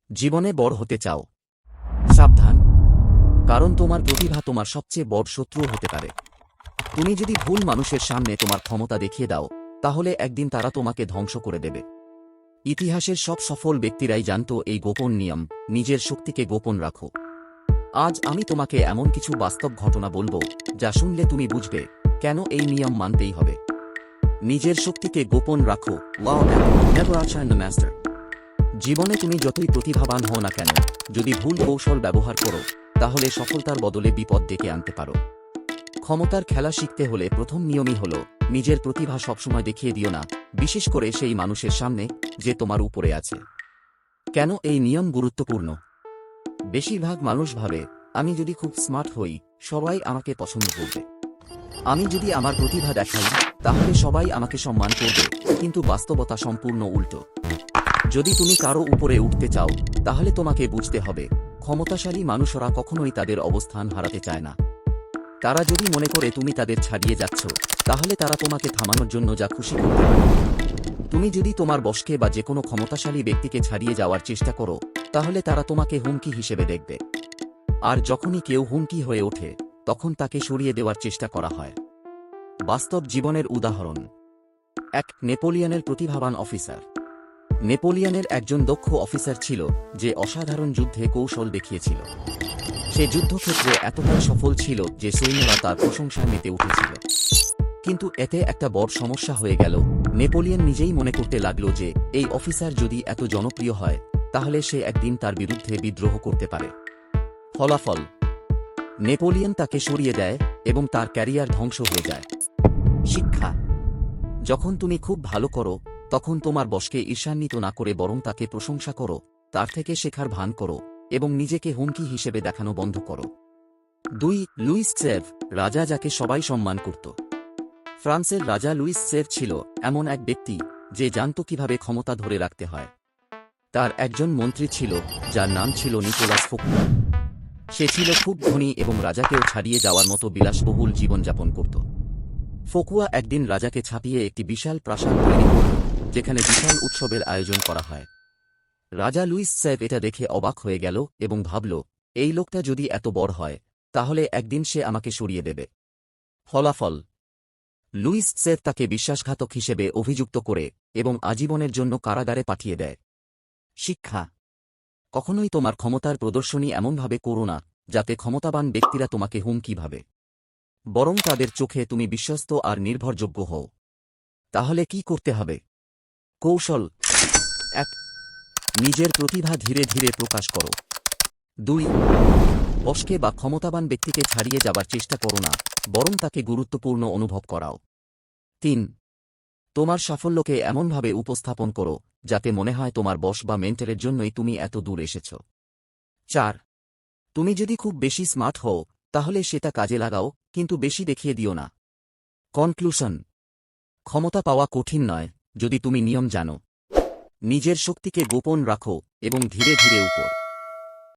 জীবনে বড় হতে চাও? সাবধান, কারণ তোমার প্রতিভা তোমার সবচেয়ে বড় শত্রু হতে পারে। তুমি যদি ভুল মানুষের সামনে তোমার ক্ষমতা দেখিয়ে দাও, তাহলে একদিন তারা তোমাকে ধ্বংস করে দেবে। ইতিহাসের সব সফল ব্যক্তিরাই জানত এই গোপন নিয়ম, নিজের শক্তিকে গোপন রাখো। আজ আমি তোমাকে এমন কিছু বাস্তব ঘটনা বলবো, যা শুনলে তুমি বুঝবে কেন এই নিয়ম মানতেই হবে। নিজের শক্তিকে গোপন রাখো। Never আউটশাইন the master. জীবনে তুমি যতই প্রতিভাবান হও না কেন, যদি ভুল কৌশল ব্যবহার করো, তাহলে সফলতার বদলে বিপদ ডেকে আনতে পারো। ক্ষমতার খেলা শিখতে হলে প্রথম নিয়মই হল, নিজের প্রতিভা সবসময় দেখিয়ে দিও না, বিশেষ করে সেই মানুষের সামনে যে তোমার উপরে আছে। কেন এই নিয়ম গুরুত্বপূর্ণ? বেশিরভাগ মানুষ ভাবে, আমি যদি খুব স্মার্ট হই, সবাই আমাকে পছন্দ করবে। আমি যদি আমার প্রতিভা দেখাই, তাহলে সবাই আমাকে সম্মান করবে। কিন্তু বাস্তবতা সম্পূর্ণ উল্টো। যদি তুমি কারো উপরে উঠতে চাও, তাহলে তোমাকে বুঝতে হবে, ক্ষমতাশালী মানুষরা কখনোই তাদের অবস্থান হারাতে চায় না। তারা যদি মনে করে তুমি তাদের ছাড়িয়ে যাচ্ছ, তাহলে তারা তোমাকে থামানোর জন্য যা খুশি করতে পারে। তুমি যদি তোমার বসকে বা যে কোনো ক্ষমতাশালী ব্যক্তিকে ছাড়িয়ে যাওয়ার চেষ্টা করো, তাহলে তারা তোমাকে হুমকি হিসেবে দেখবে। আর যখনই কেউ হুমকি হয়ে ওঠে, তখন তাকে সরিয়ে দেওয়ার চেষ্টা করা হয়। বাস্তব জীবনের উদাহরণ। এক নেপোলিয়নের প্রতিভাবান অফিসার। নেপোলিয়নের একজন দক্ষ অফিসার ছিল, যে অসাধারণ যুদ্ধে কৌশল দেখিয়েছিল। সে যুদ্ধক্ষেত্রে এতটাই সফল ছিল যে সৈন্যরা তার প্রশংসায় মেতে উঠেছিল। কিন্তু এতে একটা বড় সমস্যা হয়ে গেল। নেপোলিয়ন নিজেই মনে করতে লাগল যে এই অফিসার যদি এত জনপ্রিয় হয়, তাহলে সে একদিন তার বিরুদ্ধে বিদ্রোহ করতে পারে। ফলাফল, নেপোলিয়ন তাকে সরিয়ে দেয় এবং তার ক্যারিয়ার ধ্বংস হয়ে যায়। শিক্ষা। যখন তুমি খুব ভালো করো, তখন তোমার বসকে ঈর্ষান্বিত না করে বরং তাকে প্রশংসা করো, তার থেকে শেখার ভান করো এবং নিজেকে হুমকি হিসেবে দেখানো বন্ধ করো। 2. লুইস সেভ, রাজা যাকে সবাই সম্মান করত। ফ্রান্সের রাজা লুইস সেভ ছিল এমন এক ব্যক্তি, যে জানত কিভাবে ক্ষমতা ধরে রাখতে হয়। তার একজন মন্ত্রী ছিল, যার নাম ছিল নিকোলাস ফোকুয়া। সে ছিল খুব ধনী এবং রাজাকেও ছাড়িয়ে যাওয়ার মতো বিলাসবহুল জীবনযাপন করত। ফোকুয়া একদিন রাজাকে ছাপিয়ে একটি বিশাল প্রাসাদ তৈরি করল, যেখানে বিশাল উৎসবের আয়োজন করা হয়। রাজা লুইস সেভ এটা দেখে অবাক হয়ে গেল এবং ভাবল, এই লোকটা যদি এত বড় হয়, তাহলে একদিন সে আমাকে সরিয়ে দেবে। ফলাফল, লুইস সেভ তাকে বিশ্বাসঘাতক হিসেবে অভিযুক্ত করে এবং আজীবনের জন্য কারাগারে পাঠিয়ে দেয়। শিক্ষা। কখনোই তোমার ক্ষমতার প্রদর্শনী এমনভাবে করো না, যাতে ক্ষমতাবান ব্যক্তিরা তোমাকে হুমকি ভাবে। বরং তাদের চোখে তুমি বিশ্বস্ত আর নির্ভরযোগ্য হও। তাহলে কি করতে হবে? কৌশল। 1. নিজের প্রতিভা ধীরে ধীরে প্রকাশ করো। 2. বসকে বা ক্ষমতাবান ব্যক্তিকে ছাড়িয়ে যাবার চেষ্টা করো না, বরং তাকে গুরুত্বপূর্ণ অনুভব করাও। 3. তোমার সাফল্যকে এমনভাবে উপস্থাপন করো, যাতে মনে হয় তোমার বস বা মেন্টরের জন্যই তুমি এত দূর এসেছ। 4. তুমি যদি খুব বেশি স্মার্ট হও, তাহলে সেটা কাজে লাগাও, কিন্তু বেশি দেখিয়ে দিও না। কনক্লুশন। ক্ষমতা পাওয়া কঠিন নয়, যদি তুমি নিয়ম জানো। নিজের শক্তিকে গোপন রাখো এবং ধীরে ধীরে উপর